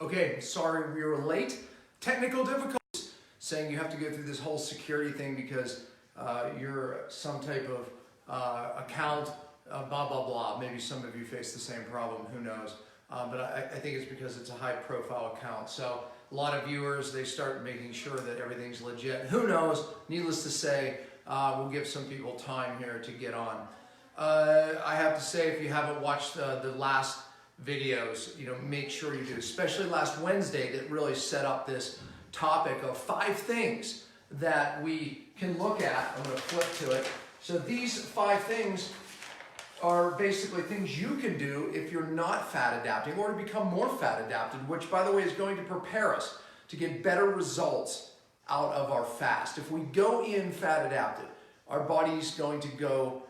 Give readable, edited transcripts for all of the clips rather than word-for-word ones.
Okay, sorry we were late. Technical difficulties. Saying you have to go through this whole security thing because you're some type of account, blah, blah, blah. Maybe some of you face the same problem, who knows. But I think it's because it's a high profile account. So a lot of viewers, they start making sure that everything's legit. Who knows? Needless to say, we'll give some people time here to get on. I have to say, if you haven't watched the last videos, make sure you do, especially last Wednesday, that really set up this topic of 5 things that we can look at. I'm going to flip to it. So these 5 things are basically things you can do if you're not fat adapting or to become more fat adapted, which, by the way, is going to prepare us to get better results out of our fast. If we go in fat adapted, our body's going to go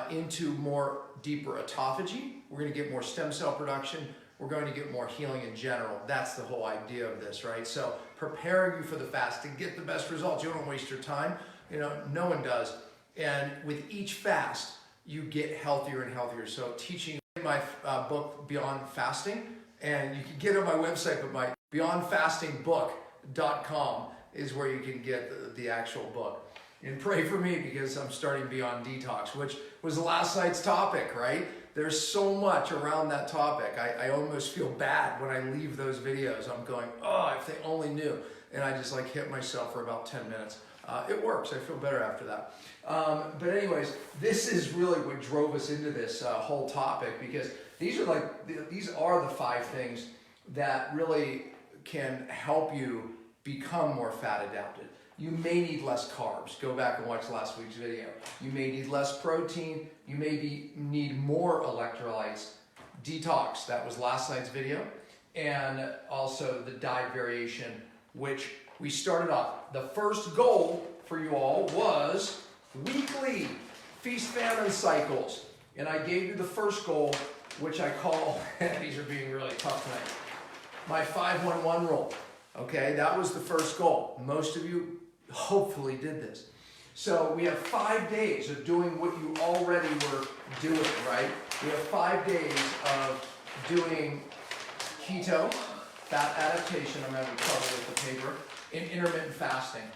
into more deeper autophagy. We're going to get more stem cell production. We're going to get more healing in general. That's the whole idea of this, right? So preparing you for the fast to get the best results. You don't waste your time. No one does. And with each fast, you get healthier and healthier. So teaching my book, Beyond Fasting, and you can get it on my website, but my beyondfastingbook.com is where you can get the actual book. And pray for me because I'm starting Beyond Detox, which was last night's topic, right? There's so much around that topic. I almost feel bad when I leave those videos. I'm going, oh, if they only knew. And I just hit myself for about 10 minutes. It works. I feel better after that. But anyways, this is really what drove us into this whole topic, because these are the 5 things that really can help you become more fat adapted. You may need less carbs. Go back and watch last week's video. You may need less protein. You may need more electrolytes. Detox, that was last night's video. And also the diet variation, which we started off. The first goal for you all was weekly feast-famine cycles. And I gave you the first goal, which I call, these are being really tough tonight, my 5-1-1 rule. Okay, that was the first goal. Most of you hopefully did this. So we have 5 days of doing what you already were doing, right? We have 5 days of doing keto, fat adaptation, I'm having trouble with the paper, and intermittent fasting.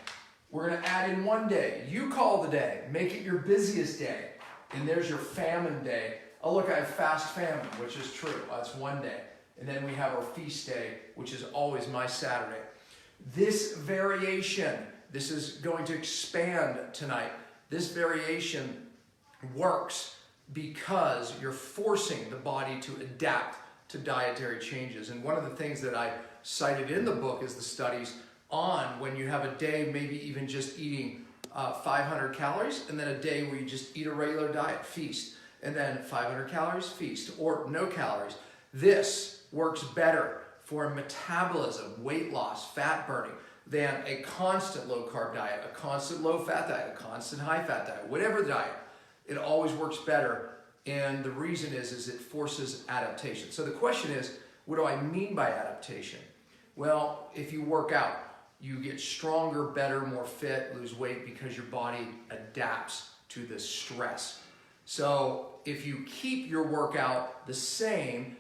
We're going to add in 1 day. You call the day. Make it your busiest day. And there's your famine day. Oh, look, I have fast famine, which is true. That's 1 day. And then we have our feast day, which is always my Saturday. This variation, this is going to expand tonight. This variation works because you're forcing the body to adapt to dietary changes. And one of the things that I cited in the book is the studies on when you have a day, maybe even just eating 500 calories, and then a day where you just eat a regular diet, feast, and then 500 calories, feast, or no calories. This works better for metabolism, weight loss, fat burning, than a constant low-carb diet, a constant low-fat diet, a constant high-fat diet, whatever the diet. It always works better, and the reason is it forces adaptation. So the question is, what do I mean by adaptation? Well, if you work out, you get stronger, better, more fit, lose weight because your body adapts to the stress. So if you keep your workout the same,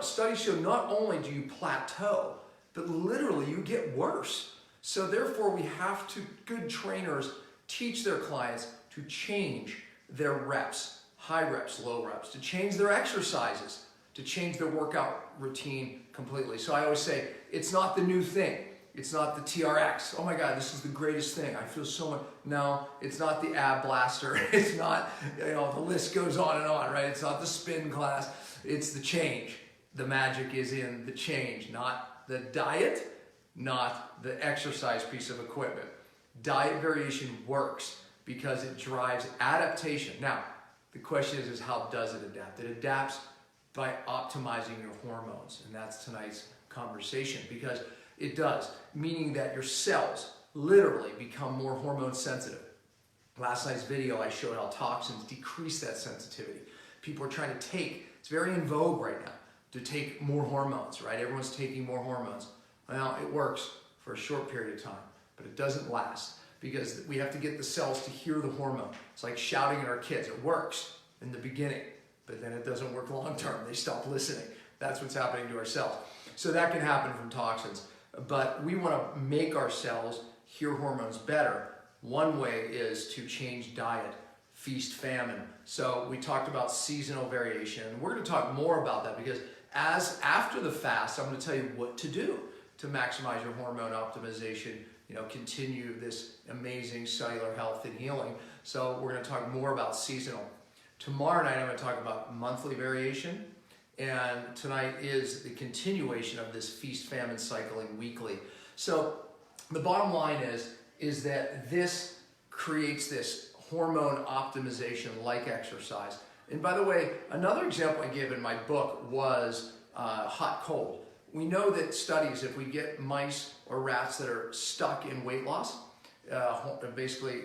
studies show not only do you plateau, but literally you get worse. So therefore we have to, good trainers, teach their clients to change their reps, high reps, low reps, to change their exercises, to change their workout routine completely. So I always say, it's not the new thing. It's not the TRX. Oh my God, this is the greatest thing. I feel so much. No, it's not the ab blaster. It's not, the list goes on and on, right? It's not the spin class. It's the change. The magic is in the change, not the diet, not the exercise piece of equipment. Diet variation works because it drives adaptation. Now, the question is how does it adapt? It adapts by optimizing your hormones, and that's tonight's conversation, because it does, meaning that your cells literally become more hormone sensitive. Last night's video, I showed how toxins decrease that sensitivity. People are trying to take, it's very in vogue right now, to take more hormones, right? Everyone's taking more hormones. Well, it works for a short period of time, but it doesn't last because we have to get the cells to hear the hormone. It's like shouting at our kids. It works in the beginning, but then it doesn't work long term. They stop listening. That's what's happening to our cells. So that can happen from toxins. But we want to make our cells hear hormones better. One way is to change diet, feast, famine. So we talked about seasonal variation. We're going to talk more about that because after the fast, I'm going to tell you what to do to maximize your hormone optimization, continue this amazing cellular health and healing. So we're going to talk more about seasonal. Tomorrow night, I'm going to talk about monthly variation. And tonight is the continuation of this feast-famine cycling weekly. So the bottom line is that this creates this hormone optimization like exercise. And by the way, another example I gave in my book was hot-cold. We know that studies, if we get mice or rats that are stuck in weight loss, basically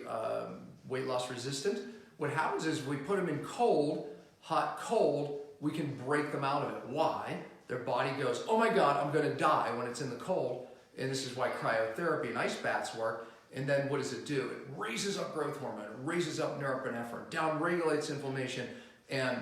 weight loss resistant, what happens is we put them in cold, hot, cold, we can break them out of it. Why? Their body goes, oh my God, I'm going to die when it's in the cold. And this is why cryotherapy and ice baths work. And then what does it do? It raises up growth hormone, it raises up norepinephrine, down-regulates inflammation, and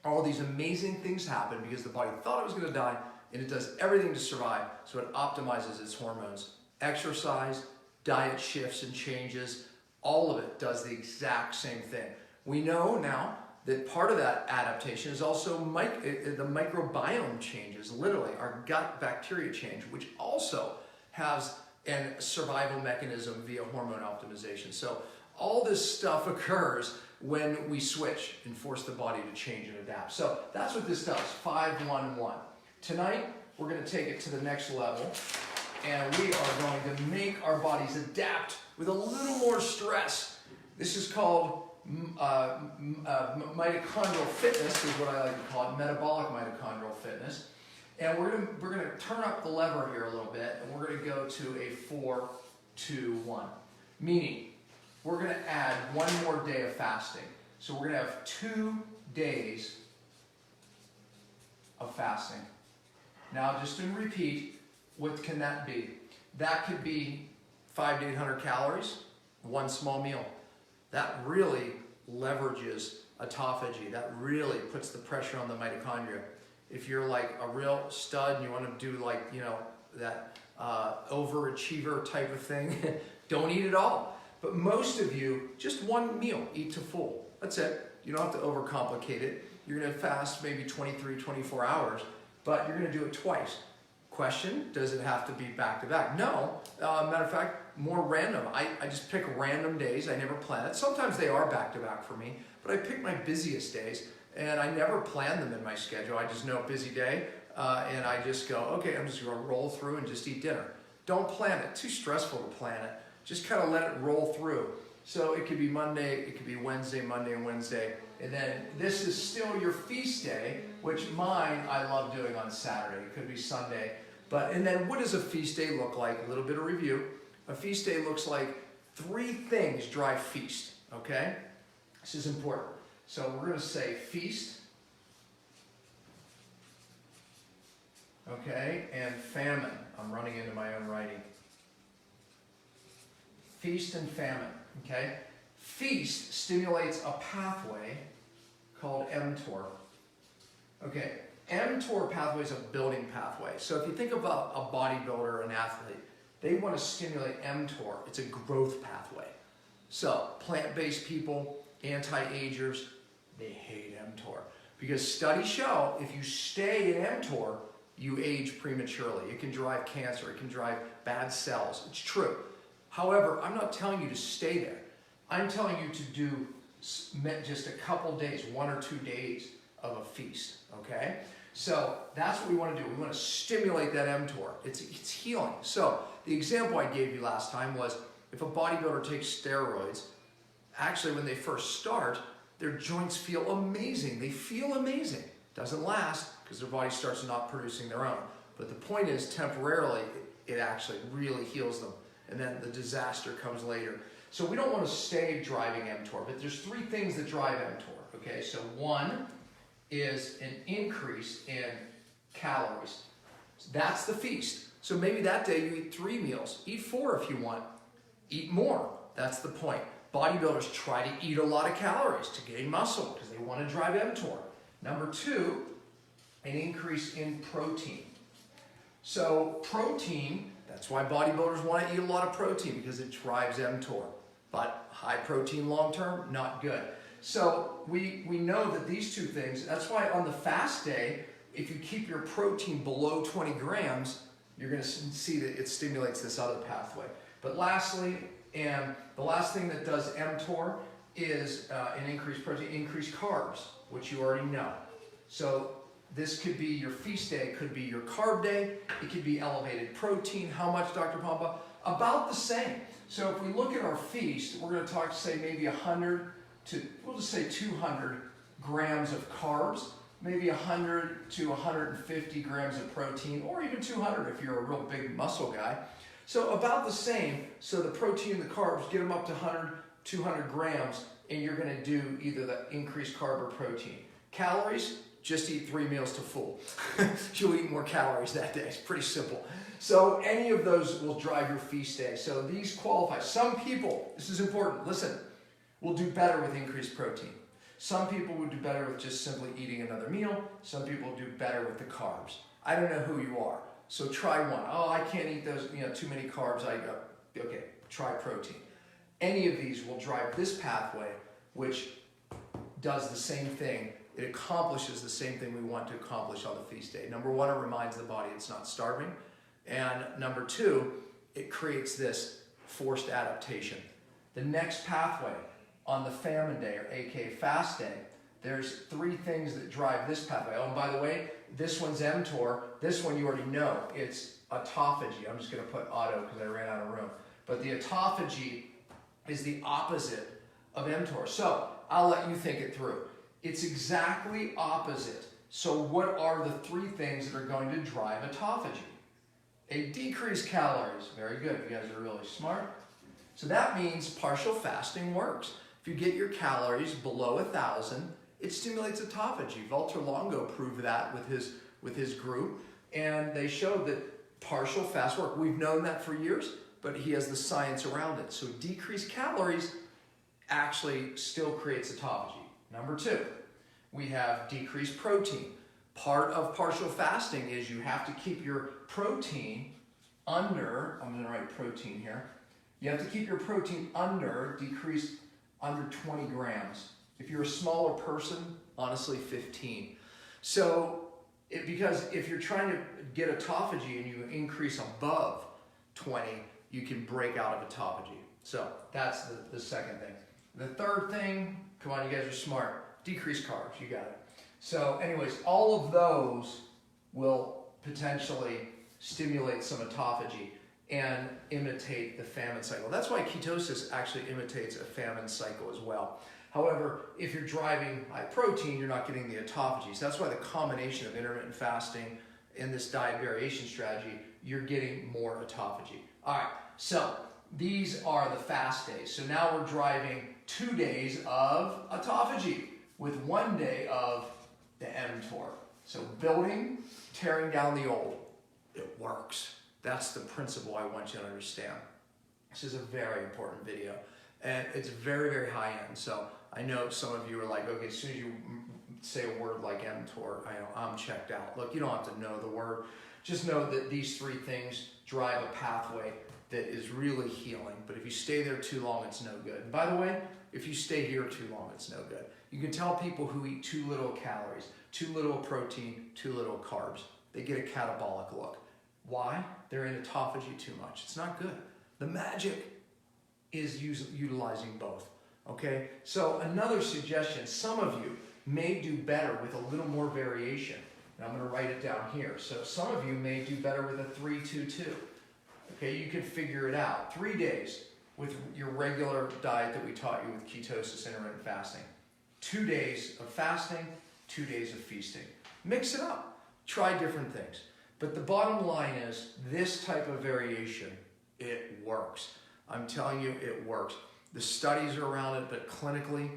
all these amazing things happen because the body thought it was going to die, and it does everything to survive, so it optimizes its hormones. Exercise, diet shifts and changes, all of it does the exact same thing. We know now that part of that adaptation is also the microbiome changes, literally, our gut bacteria change, which also has a survival mechanism via hormone optimization. So all this stuff occurs when we switch and force the body to change and adapt. So that's what this does, 5-1-1. Tonight, we're going to take it to the next level, and we are going to make our bodies adapt with a little more stress. This is called mitochondrial fitness, is what I like to call it, metabolic mitochondrial fitness. And we're gonna turn up the lever here a little bit, and we're gonna go to a 4-2-1. Meaning, we're gonna add one more day of fasting. So we're gonna have 2 days of fasting. Now, just to repeat, what can that be? That could be 500 to 800 calories, one small meal. That really leverages autophagy. That really puts the pressure on the mitochondria. If you're like a real stud and you want to do that overachiever type of thing, don't eat it all. But most of you, just one meal, eat to full. That's it. You don't have to overcomplicate it. You're going to fast maybe 23, 24 hours, but you're going to do it twice. Question, does it have to be back to back? No. Matter of fact, more random. I just pick random days. I never plan it. Sometimes they are back to back for me, but I pick my busiest days and I never plan them in my schedule. I just know a busy day and I just go, okay, I'm just going to roll through and just eat dinner. Don't plan it. Too stressful to plan it. Just kind of let it roll through. So it could be Monday, it could be Wednesday, Monday and Wednesday. And then this is still your feast day, which mine I love doing on Saturday. It could be Sunday. And then what does a feast day look like? A little bit of review. A feast day looks like 3 things drive feast, okay? This is important. So we're going to say feast, okay, and famine. I'm running into my own writing. Feast and famine, okay? Feast stimulates a pathway called mTOR. Okay, mTOR pathway is a building pathway. So if you think about a bodybuilder or an athlete, they want to stimulate mTOR. It's a growth pathway. So plant-based people, anti-agers, they hate mTOR. Because studies show if you stay in mTOR, you age prematurely. It can drive cancer. It can drive bad cells. It's true. However, I'm not telling you to stay there. I'm telling you to do just a couple days, 1 or 2 days of a feast, okay? So that's what we want to do. We want to stimulate that mTOR. It's healing. So the example I gave you last time was if a bodybuilder takes steroids, actually when they first start, their joints feel amazing. They feel amazing. Doesn't last because their body starts not producing their own. But the point is temporarily, it actually really heals them. And then the disaster comes later. So we don't want to stay driving mTOR, but there's 3 things that drive mTOR, okay? So 1 is an increase in calories. So that's the feast. So maybe that day you eat 3 meals. Eat 4 if you want. Eat more. That's the point. Bodybuilders try to eat a lot of calories to gain muscle because they want to drive mTOR. Number 2, an increase in protein. So protein, that's why bodybuilders want to eat a lot of protein, because it drives mTOR. But high protein long term, not good. So we know that these two things, that's why on the fast day, if you keep your protein below 20 grams, you're going to see that it stimulates this other pathway. But lastly, and the last thing that does mTOR is an increased protein, increased carbs, which you already know. So this could be your feast day, could be your carb day, it could be elevated protein. How much, Dr. Pompa? About the same. So if we look at our feast, we're going to talk, say, maybe 100 to, we'll just say 200 grams of carbs, maybe 100 to 150 grams of protein, or even 200 if you're a real big muscle guy. So about the same. So the protein and the carbs, get them up to 100, 200 grams, and you're going to do either the increased carb or protein. Calories, just eat 3 meals to full. You'll eat more calories that day. It's pretty simple. So any of those will drive your feast day. So these qualify. Some people, this is important, listen, will do better with increased protein. Some people would do better with just simply eating another meal. Some people do better with the carbs. I don't know who you are. So try one. Oh, I can't eat those, too many carbs. Okay, try protein. Any of these will drive this pathway, which does the same thing. It accomplishes the same thing we want to accomplish on the feast day. Number one, it reminds the body it's not starving. And number two, it creates this forced adaptation. The next pathway on the famine day, or aka fast day, there's 3 things that drive this pathway. Oh, and by the way, this one's mTOR. This one you already know. It's autophagy. I'm just going to put auto because I ran out of room. But the autophagy is the opposite of mTOR. So I'll let you think it through. It's exactly opposite. So what are the 3 things that are going to drive autophagy? A decreased calories. Very good. You guys are really smart. So that means partial fasting works. If you get your calories below 1,000, it stimulates autophagy. Walter Longo proved that with his group, and they showed that partial fast work. We've known that for years, but he has the science around it. So decreased calories actually still creates autophagy. Number 2, we have decreased protein. Part of partial fasting is you have to keep your protein under, I'm going to write protein here, you have to keep your protein decreased under 20 grams. If you're a smaller person, honestly 15. So, because if you're trying to get autophagy and you increase above 20, you can break out of autophagy. So that's the second thing. The third thing, come on, you guys are smart, decreased carbs, you got it. So anyways, all of those will potentially stimulate some autophagy and imitate the famine cycle. That's why ketosis actually imitates a famine cycle as well. However, if you're driving high protein, you're not getting the autophagy. So that's why the combination of intermittent fasting and this diet variation strategy, you're getting more autophagy. All right, so these are the fast days. So now we're driving 2 days of autophagy with 1 day of the mTOR. So building, tearing down the old. It works. That's the principle I want you to understand. This is a very important video, and it's very, very high end. So I know some of you are like, okay, as soon as you say a word like mTOR, I know I'm checked out. Look, you don't have to know the word. Just know that these 3 things drive a pathway that is really healing. But if you stay there too long, it's no good. And by the way, if you stay here too long, it's no good. You can tell people who eat too little calories, too little protein, too little carbs. They get a catabolic look. Why? They're in autophagy too much. It's not good. The magic is utilizing both. Okay? So another suggestion, some of you may do better with a little more variation. And I'm going to write it down here. So some of you may do better with a 3-2-2. Okay, you can figure it out. 3 days with your regular diet that we taught you with ketosis, intermittent fasting. 2 days of fasting, 2 days of feasting. Mix it up. Try different things. But the bottom line is this type of variation, it works. I'm telling you, it works. The studies are around it, but clinically,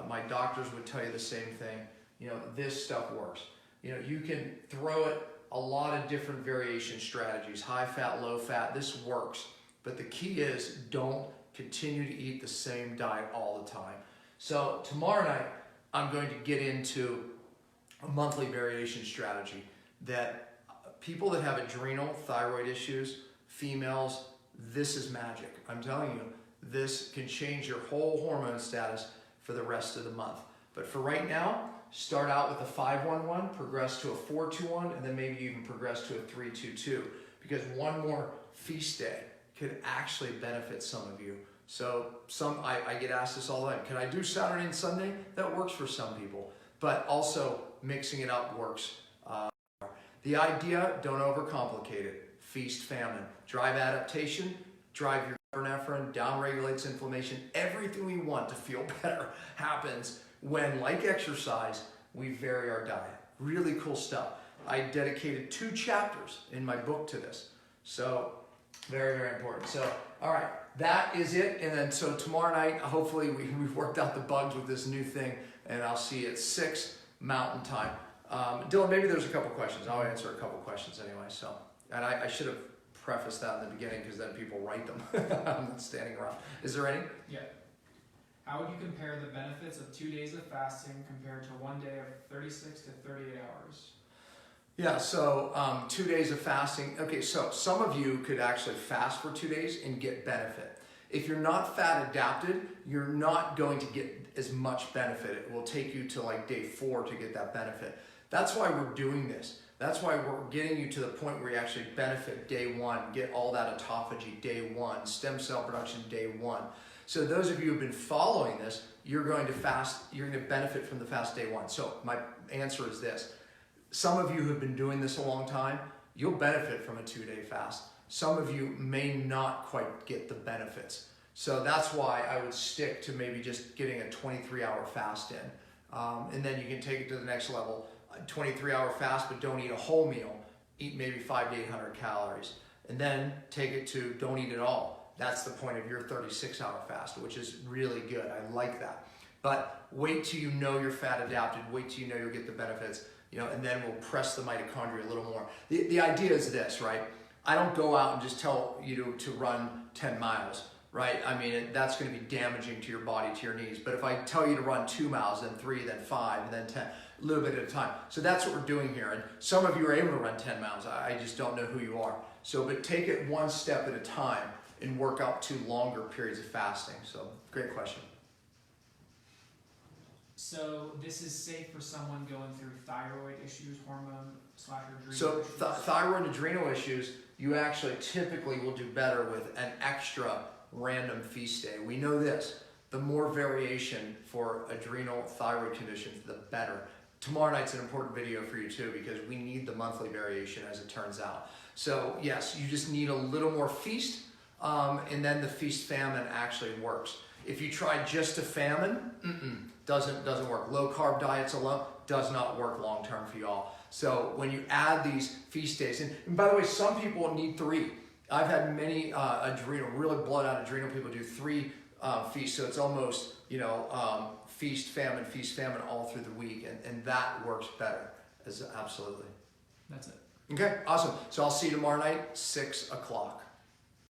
my doctors would tell you the same thing. This stuff works. You can throw it a lot of different variation strategies, high fat, low fat, this works. But the key is don't continue to eat the same diet all the time. So tomorrow night, I'm going to get into a monthly variation strategy that people that have adrenal, thyroid issues, females, this is magic. I'm telling you, this can change your whole hormone status for the rest of the month. But for right now, start out with a 5-1-1, progress to a 4-2-1, and then maybe even progress to a 3-2-2, because one more feast day could actually benefit some of you. So I get asked this all the time, can I do Saturday and Sunday? That works for some people, but also mixing it up works. The idea, don't overcomplicate it. Feast, famine, drive adaptation, drive your norepinephrine, down-regulates inflammation. Everything we want to feel better happens when, like exercise, we vary our diet. Really cool stuff. I dedicated 2 chapters in my book to this. So very, very important. So, all right, that is it. And then so tomorrow night, hopefully we've worked out the bugs with this new thing, and I'll see you at 6 Mountain Time. Dylan, maybe there's a couple questions. I'll answer a couple questions anyway. So, and I should have prefaced that in the beginning because then people write them. I'm not standing around. Is there any? Yeah. How would you compare the benefits of 2 days of fasting compared to 1 day of 36 to 38 hours? Yeah, so 2 days of fasting. Okay, so some of you could actually fast for 2 days and get benefit. If you're not fat adapted, you're not going to get as much benefit. It will take you to like day 4 to get that benefit. That's why we're doing this. That's why we're getting you to the point where you actually benefit day 1, get all that autophagy day 1, stem cell production day 1. So those of you who've been following this, you're going to fast, you're going to benefit from the fast day 1. So my answer is this. Some of you who've been doing this a long time, you'll benefit from a 2-day fast. Some of you may not quite get the benefits. So that's why I would stick to maybe just getting a 23-hour fast in. And then you can take it to the next level. A 23-hour fast, but don't eat a whole meal. Eat maybe 500 to 800 calories. And then take it to don't eat at all. That's the point of your 36-hour fast, which is really good. I like that. But wait till you know you're fat adapted. Wait till you know you'll get the benefits. And then we'll press the mitochondria a little more. The idea is this, right? I don't go out and just tell you to run 10 miles, right? I mean, that's going to be damaging to your body, to your knees. But if I tell you to run 2 miles, then 3, then 5, and then 10, a little bit at a time. So that's what we're doing here. And some of you are able to run 10 miles. I just don't know who you are. So, but take it one step at a time and work up to longer periods of fasting. So, great question. So this is safe for someone going through thyroid issues, hormone/adrenal So issues? thyroid and adrenal issues, you actually typically will do better with an extra random feast day. We know this. The more variation for adrenal thyroid conditions, the better. Tomorrow night's an important video for you too, because we need the monthly variation as it turns out. So yes, you just need a little more feast, and then the feast famine actually works. If you try just a famine, doesn't work. Low carb diets alone does not work long term for y'all. So when you add these feast days, and by the way, some people need 3. I've had many really blood out adrenal people do 3 feasts. So it's almost, feast, famine all through the week. And that works better. Absolutely. That's it. Okay, awesome. So I'll see you tomorrow night, 6 o'clock.